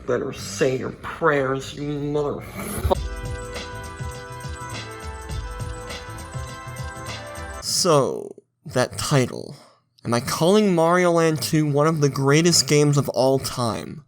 better say your prayers, you motherfucker. So, that title. Am I calling Mario Land 2 one of the greatest games of all time?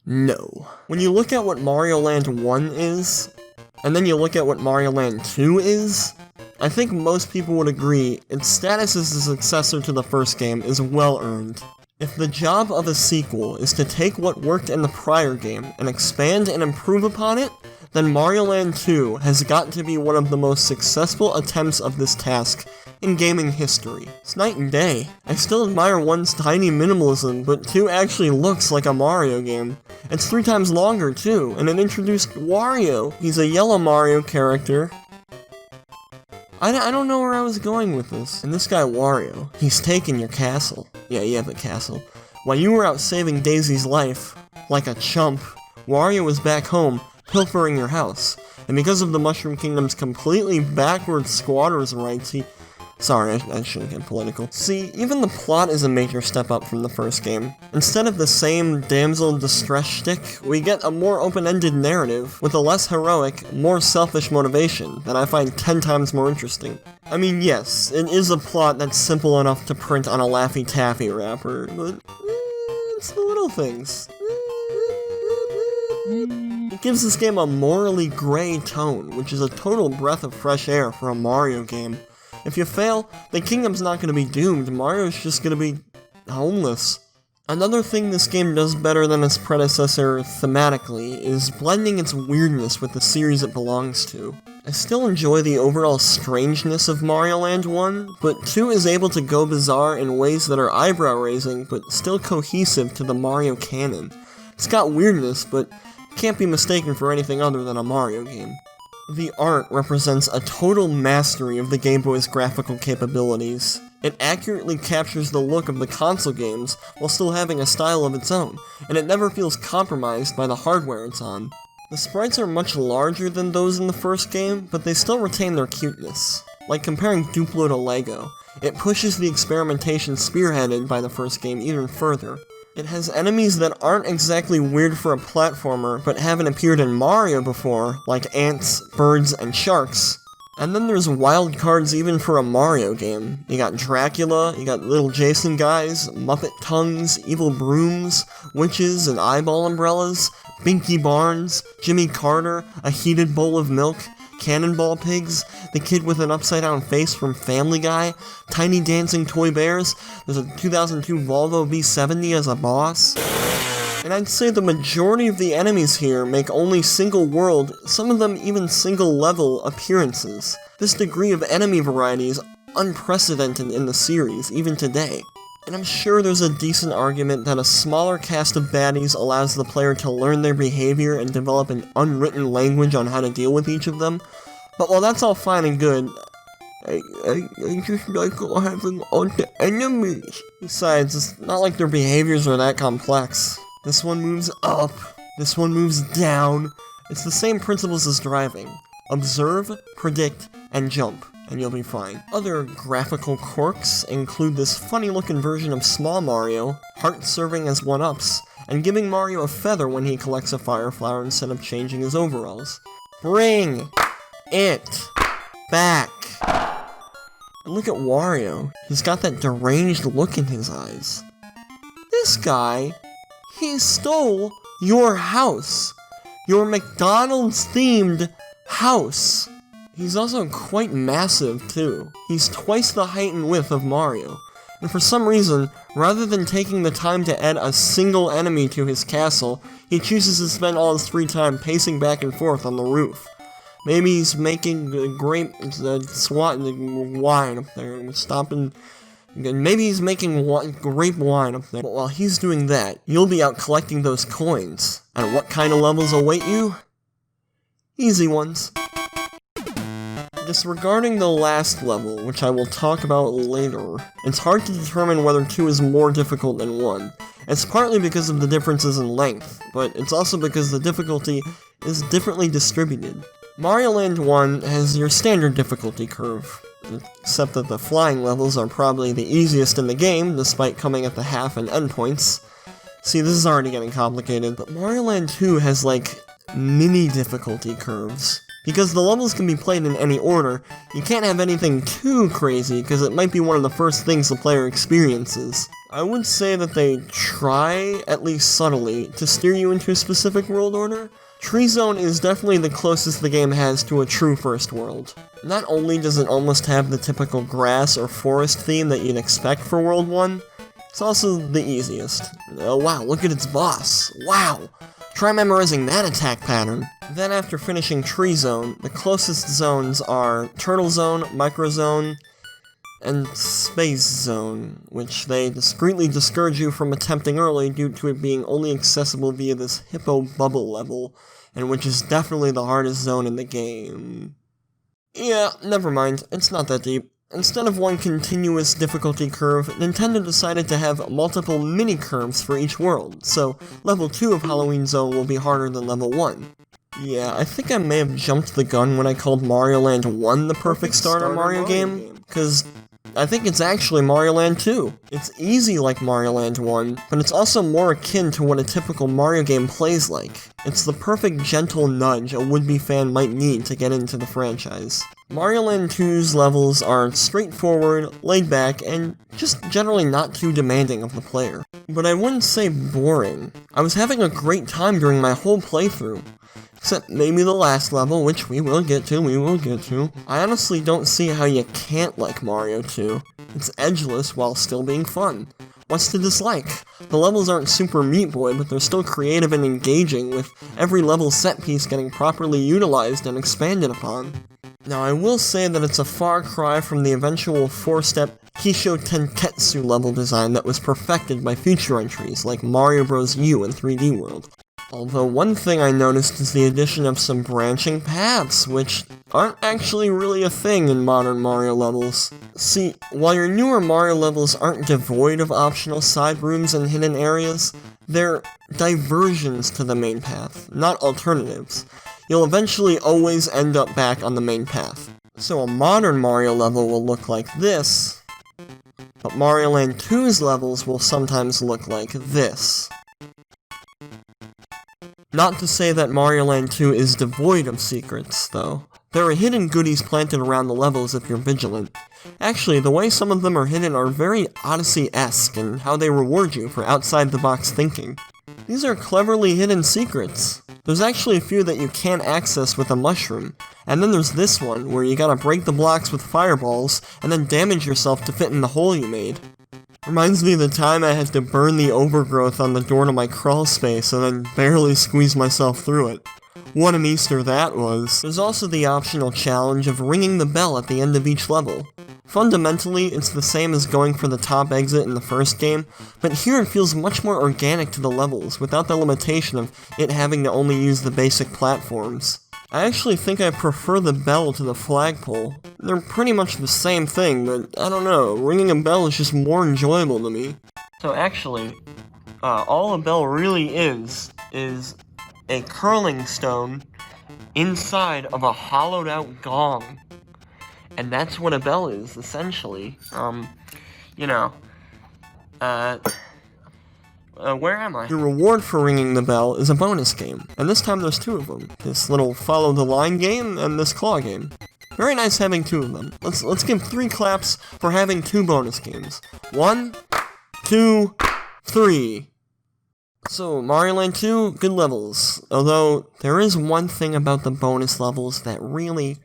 No. When you look at what Mario Land 1 is, and then you look at what Mario Land 2 is, I think most people would agree its status as the successor to the first game is well earned. If the job of a sequel is to take what worked in the prior game and expand and improve upon it, then Mario Land 2 has got to be one of the most successful attempts of this task in gaming history. It's night and day. I still admire 1's tiny minimalism, but 2 actually looks like a Mario game. It's 3 times longer too, and it introduced Wario. He's a yellow Mario character. I don't know where I was going with this. And this guy Wario, he's taken your castle. Yeah, you have a castle. While you were out saving Daisy's life, like a chump, Wario was back home, pilfering your house. And because of the Mushroom Kingdom's completely backwards squatters' rights, Sorry, I shouldn't get political. See, even the plot is a major step up from the first game. Instead of the same damsel in distress shtick, we get a more open-ended narrative with a less heroic, more selfish motivation that I find 10 times more interesting. I mean, yes, it is a plot that's simple enough to print on a Laffy Taffy wrapper, but it's the little things. It gives this game a morally gray tone, which is a total breath of fresh air for a Mario game. If you fail, the kingdom's not going to be doomed, Mario's just going to be homeless. Another thing this game does better than its predecessor thematically is blending its weirdness with the series it belongs to. I still enjoy the overall strangeness of Mario Land 1, but 2 is able to go bizarre in ways that are eyebrow-raising, but still cohesive to the Mario canon. It's got weirdness, but can't be mistaken for anything other than a Mario game. The art represents a total mastery of the Game Boy's graphical capabilities. It accurately captures the look of the console games while still having a style of its own, and it never feels compromised by the hardware it's on. The sprites are much larger than those in the first game, but they still retain their cuteness. Like comparing Duplo to Lego, it pushes the experimentation spearheaded by the first game even further. It has enemies that aren't exactly weird for a platformer, but haven't appeared in Mario before, like ants, birds, and sharks. And then there's wild cards even for a Mario game. You got Dracula, you got little Jason guys, Muppet tongues, evil brooms, witches and eyeball umbrellas, Binky Barnes, Jimmy Carter, a heated bowl of milk, Cannonball Pigs, the kid with an upside-down face from Family Guy, tiny dancing toy bears, there's a 2002 Volvo V70 as a boss. And I'd say the majority of the enemies here make only single-world, some of them even single-level appearances. This degree of enemy variety is unprecedented in the series, even today. And I'm sure there's a decent argument that a smaller cast of baddies allows the player to learn their behavior and develop an unwritten language on how to deal with each of them. But while that's all fine and good, I just like having all the enemies. Besides, it's not like their behaviors are that complex. This one moves up, this one moves down. It's the same principles as driving. Observe, predict, and jump, and you'll be fine. Other graphical quirks include this funny-looking version of Small Mario, heart serving as 1-ups, and giving Mario a feather when he collects a fire flower instead of changing his overalls. Bring it back! And look at Wario. He's got that deranged look in his eyes. This guy, he stole your house. Your McDonald's-themed house. He's also quite massive, too. He's twice the height and width of Mario. And for some reason, rather than taking the time to add a single enemy to his castle, he chooses to spend all his free time pacing back and forth on the roof. Maybe he's making grape wine up there, stopping. Maybe he's making grape wine up there. But while he's doing that, you'll be out collecting those coins. And what kind of levels await you? Easy ones. Disregarding the last level, which I will talk about later, it's hard to determine whether 2 is more difficult than 1. It's partly because of the differences in length, but it's also because the difficulty is differently distributed. Mario Land 1 has your standard difficulty curve, except that the flying levels are probably the easiest in the game, despite coming at the half and end points. See, this is already getting complicated, but Mario Land 2 has, like, mini difficulty curves. Because the levels can be played in any order, you can't have anything too crazy, because it might be one of the first things the player experiences. I would say that they try, at least subtly, to steer you into a specific world order. Tree Zone is definitely the closest the game has to a true first world. Not only does it almost have the typical grass or forest theme that you'd expect for World 1, it's also the easiest. Oh wow, look at its boss. Wow! Try memorizing that attack pattern. Then after finishing Tree Zone, the closest zones are Turtle Zone, Micro Zone, and Space Zone, which they discreetly discourage you from attempting early due to it being only accessible via this Hippo Bubble level, and which is definitely the hardest zone in the game. Yeah, never mind, it's not that deep. Instead of one continuous difficulty curve, Nintendo decided to have multiple mini-curves for each world, so level 2 of Halloween Zone will be harder than level 1. Yeah, I think I may have jumped the gun when I called Mario Land 1 the perfect starter Mario game, because I think it's actually Mario Land 2. It's easy like Mario Land 1, but it's also more akin to what a typical Mario game plays like. It's the perfect gentle nudge a would-be fan might need to get into the franchise. Mario Land 2's levels are straightforward, laid back, and just generally not too demanding of the player. But I wouldn't say boring. I was having a great time during my whole playthrough. Except maybe the last level, which we will get to. I honestly don't see how you can't like Mario 2. It's edgeless while still being fun. What's to dislike? The levels aren't Super Meat Boy, but they're still creative and engaging, with every level set piece getting properly utilized and expanded upon. Now I will say that it's a far cry from the eventual 4-step Kisho Tenketsu level design that was perfected by future entries like Mario Bros. U and 3D World. Although one thing I noticed is the addition of some branching paths, which aren't actually really a thing in modern Mario levels. See, while your newer Mario levels aren't devoid of optional side rooms and hidden areas, they're diversions to the main path, not alternatives. You'll eventually always end up back on the main path. So a modern Mario level will look like this, but Mario Land 2's levels will sometimes look like this. Not to say that Mario Land 2 is devoid of secrets, though. There are hidden goodies planted around the levels if you're vigilant. Actually, the way some of them are hidden are very Odyssey-esque in how they reward you for outside-the-box thinking. These are cleverly hidden secrets. There's actually a few that you can't access with a mushroom, and then there's this one, where you gotta break the blocks with fireballs, and then damage yourself to fit in the hole you made. Reminds me of the time I had to burn the overgrowth on the door to my crawl space and then barely squeeze myself through it. What an Easter that was. There's also the optional challenge of ringing the bell at the end of each level. Fundamentally, it's the same as going for the top exit in the first game, but here it feels much more organic to the levels, without the limitation of it having to only use the basic platforms. I actually think I prefer the bell to the flagpole. They're pretty much the same thing, but I don't know, ringing a bell is just more enjoyable to me. So actually, all a bell really is a curling stone inside of a hollowed out gong. And that's what a bell is, essentially. Where am I? Your reward for ringing the bell is a bonus game, and this time there's two of them. This little follow the line game and this claw game. Very nice having two of them. Let's give 3 claps for having 2 bonus games. 1, 2, 3. So, Mario Land 2, good levels. Although, there is one thing about the bonus levels that really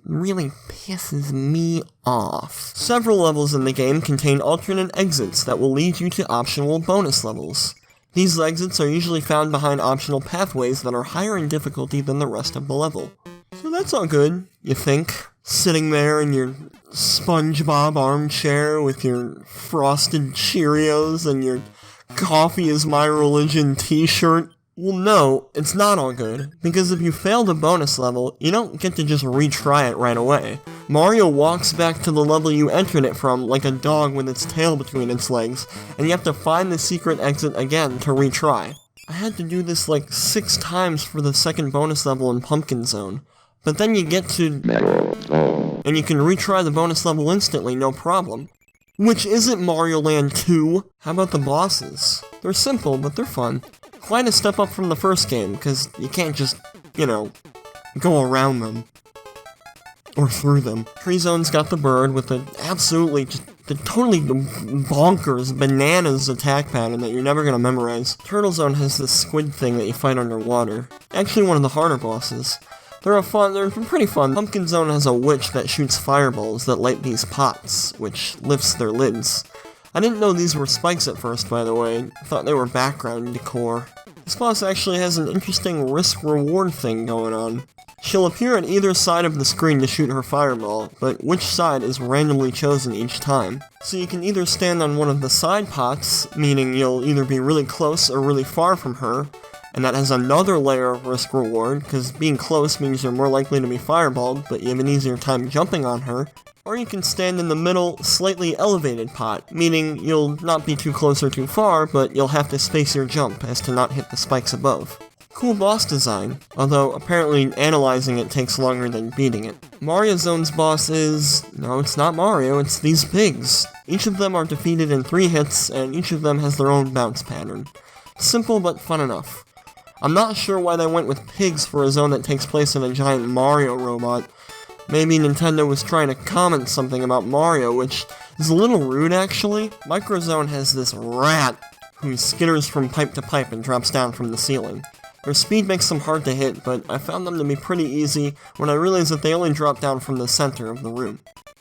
pisses me off. Several levels in the game contain alternate exits that will lead you to optional bonus levels. These exits are usually found behind optional pathways that are higher in difficulty than the rest of the level. So that's all good, you think? Sitting there in your SpongeBob armchair with your Frosted Cheerios and your Coffee is My Religion t-shirt. Well, no, it's not all good, because if you fail the bonus level, you don't get to just retry it right away. Mario walks back to the level you entered it from like a dog with its tail between its legs, and you have to find the secret exit again to retry. I had to do this like 6 times for the second bonus level in Pumpkin Zone, but then you get to... and you can retry the bonus level instantly, no problem. which isn't Mario Land 2. How about the bosses? They're simple, but they're fun. Quite a step up from the first game, because you can't just, go around them. Or through them. Tree Zone's got the bird with the totally bonkers, bananas attack pattern that you're never gonna memorize. Turtle Zone has this squid thing that you fight underwater. Actually one of the harder bosses. They're pretty fun. Pumpkin Zone has a witch that shoots fireballs that light these pots, which lifts their lids. I didn't know these were spikes at first, by the way. I thought they were background decor. This boss actually has an interesting risk-reward thing going on. She'll appear on either side of the screen to shoot her fireball, but which side is randomly chosen each time. So you can either stand on one of the side pots, meaning you'll either be really close or really far from her, and that has another layer of risk-reward, because being close means you're more likely to be fireballed, but you have an easier time jumping on her. Or you can stand in the middle, slightly elevated pot, meaning you'll not be too close or too far, but you'll have to space your jump as to not hit the spikes above. Cool boss design, although apparently analyzing it takes longer than beating it. Mario Zone's boss no, it's not Mario, it's these pigs. Each of them are defeated in 3 hits, and each of them has their own bounce pattern. Simple but fun enough. I'm not sure why they went with pigs for a zone that takes place in a giant Mario robot. Maybe Nintendo was trying to comment something about Mario, which is a little rude actually. Micro Zone has this rat who skitters from pipe to pipe and drops down from the ceiling. Their speed makes them hard to hit, but I found them to be pretty easy when I realized that they only drop down from the center of the room.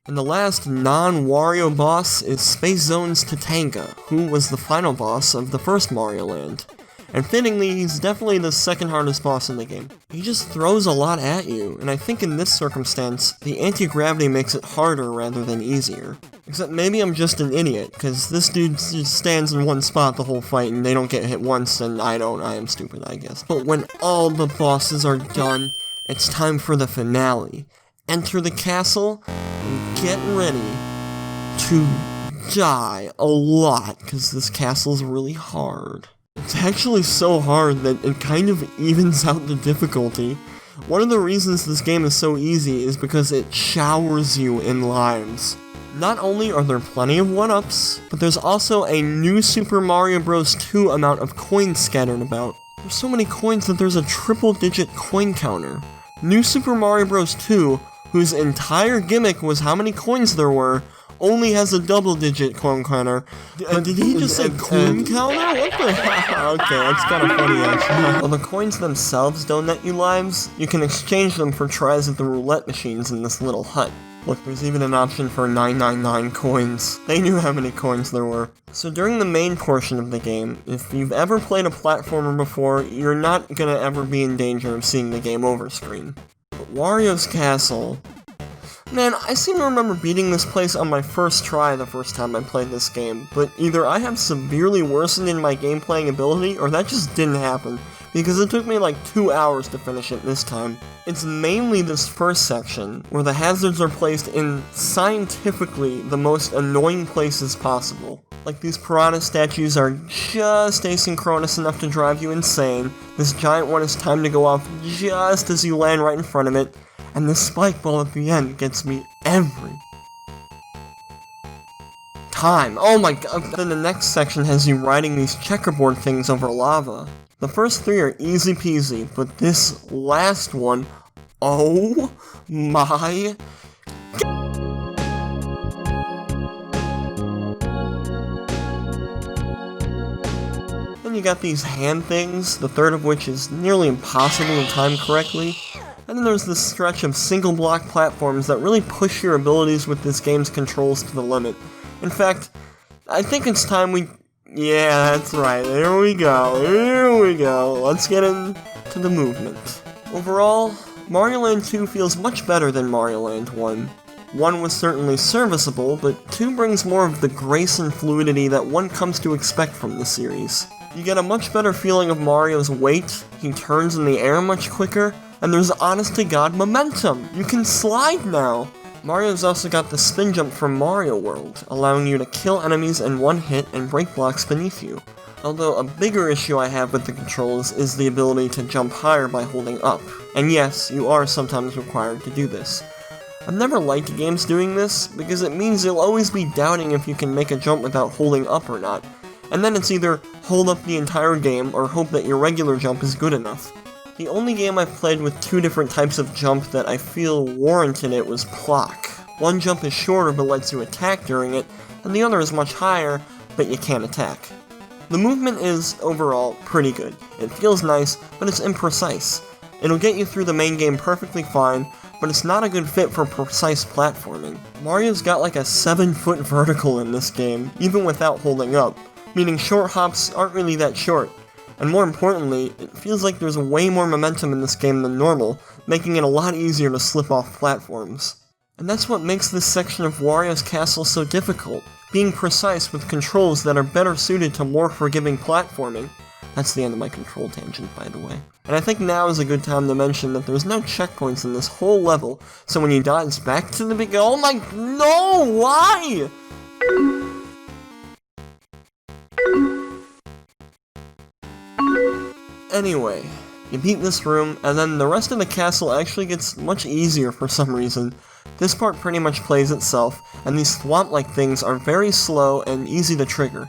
And the last non-Wario boss is Space Zone's Tatanga, who was the final boss of the first Mario Land. And fittingly, he's definitely the second hardest boss in the game. He just throws a lot at you, and I think in this circumstance, the anti-gravity makes it harder rather than easier. Except maybe I'm just an idiot, because this dude just stands in one spot the whole fight and they don't get hit once, and I am stupid, I guess. But when all the bosses are done, it's time for the finale. Enter the castle, and get ready to die a lot, because this castle's really hard. It's actually so hard that it kind of evens out the difficulty. One of the reasons this game is so easy is because it showers you in lives. Not only are there plenty of 1-ups, but there's also a new Super Mario Bros. 2 amount of coins scattered about. There's so many coins that there's a triple-digit coin counter. New Super Mario Bros. 2, whose entire gimmick was how many coins there were, only has a double-digit coin counter. Did he just say coin counter? What the hell? Okay, that's kind of funny, actually. While the coins themselves don't net you lives, you can exchange them for tries at the roulette machines in this little hut. Look, there's even an option for 999 coins. They knew how many coins there were. So during the main portion of the game, if you've ever played a platformer before, you're not gonna ever be in danger of seeing the game over screen. But Wario's Castle... Man, I seem to remember beating this place on my first try the first time I played this game, but either I have severely worsened in my game playing ability, or that just didn't happen, because it took me like 2 hours to finish it this time. It's mainly this first section, where the hazards are placed in scientifically the most annoying places possible. Like these piranha statues are just asynchronous enough to drive you insane, this giant one is timed to go off just as you land right in front of it, and the spike ball at the end gets me every time. Oh my god. Then the next section has you riding these checkerboard things over lava. The first 3 are easy peasy, but this last one, oh my... Then you got these hand things, the third of which is nearly impossible to time correctly. And then there's this stretch of single block platforms that really push your abilities with this game's controls to the limit. In fact, I think it's time we... Yeah, that's right, here we go, let's get into the movement. Overall, Mario Land 2 feels much better than Mario Land 1. 1 was certainly serviceable, but 2 brings more of the grace and fluidity that one comes to expect from the series. You get a much better feeling of Mario's weight, he turns in the air much quicker, and there's honest-to-God momentum! You can slide now! Mario's also got the spin jump from Mario World, allowing you to kill enemies in one hit and break blocks beneath you. Although a bigger issue I have with the controls is the ability to jump higher by holding up. And yes, you are sometimes required to do this. I've never liked games doing this, because it means you'll always be doubting if you can make a jump without holding up or not, and then it's either hold up the entire game or hope that your regular jump is good enough. The only game I've played with two different types of jump that I feel warranted it was Plock. One jump is shorter but lets you attack during it, and the other is much higher, but you can't attack. The movement is, overall, pretty good. It feels nice, but it's imprecise. It'll get you through the main game perfectly fine, but it's not a good fit for precise platforming. Mario's got like a 7-foot vertical in this game, even without holding up, meaning short hops aren't really that short. And more importantly, it feels like there's way more momentum in this game than normal, making it a lot easier to slip off platforms. And that's what makes this section of Wario's Castle so difficult, being precise with controls that are better suited to more forgiving platforming. That's the end of my control tangent, by the way. And I think now is a good time to mention that there's no checkpoints in this whole level, so when you die, it's back to the beginning. Oh my... No! Why?! Anyway, you beat this room, and then the rest of the castle actually gets much easier for some reason. This part pretty much plays itself, and these swamp-like things are very slow and easy to trigger.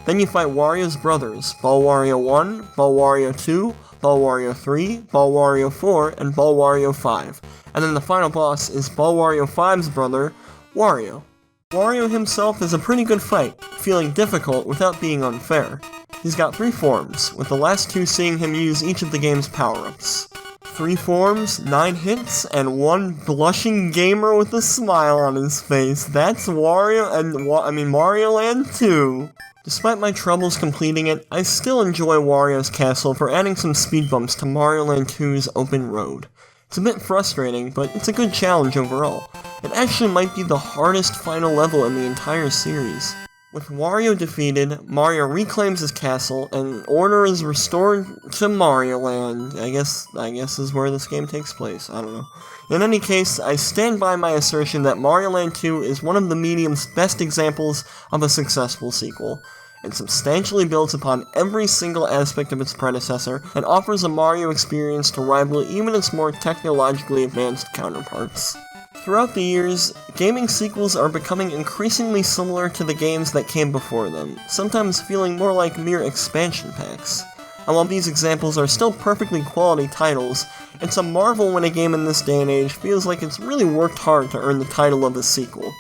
Then you fight Wario's brothers, Ball Wario 1, Ball Wario 2, Ball Wario 3, Ball Wario 4, and Ball Wario 5. And then the final boss is Ball Wario 5's brother, Wario. Wario himself is a pretty good fight, feeling difficult without being unfair. He's got 3 forms, with the last 2 seeing him use each of the game's power-ups. 3 forms, 9 hits, and 1 blushing gamer with a smile on his face. That's Wario and Mario Land 2. Despite my troubles completing it, I still enjoy Wario's Castle for adding some speed bumps to Mario Land 2's open road. It's a bit frustrating, but it's a good challenge overall. It actually might be the hardest final level in the entire series. With Wario defeated, Mario reclaims his castle, and order is restored to Mario Land. I guess is where this game takes place. I don't know. In any case, I stand by my assertion that Mario Land 2 is one of the medium's best examples of a successful sequel. It substantially builds upon every single aspect of its predecessor, and offers a Mario experience to rival even its more technologically advanced counterparts. Throughout the years, gaming sequels are becoming increasingly similar to the games that came before them, sometimes feeling more like mere expansion packs. And while these examples are still perfectly quality titles, it's a marvel when a game in this day and age feels like it's really worked hard to earn the title of a sequel.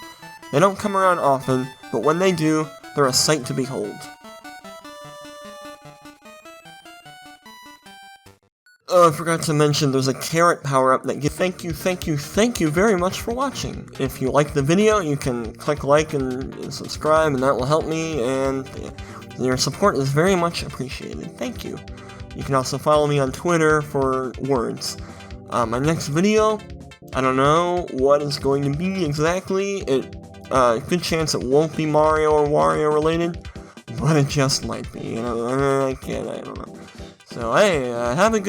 They don't come around often, but when they do, they're a sight to behold. Oh, I forgot to mention there's a carrot power-up that gives thank you very much for watching. If you like the video, you can click like and subscribe, and that will help me, and your support is very much appreciated. Thank you. You can also follow me on Twitter for words. My next video, I don't know what it's going to be exactly. Good chance it won't be Mario or Wario related, but it just might be. I don't know. So, hey, have a good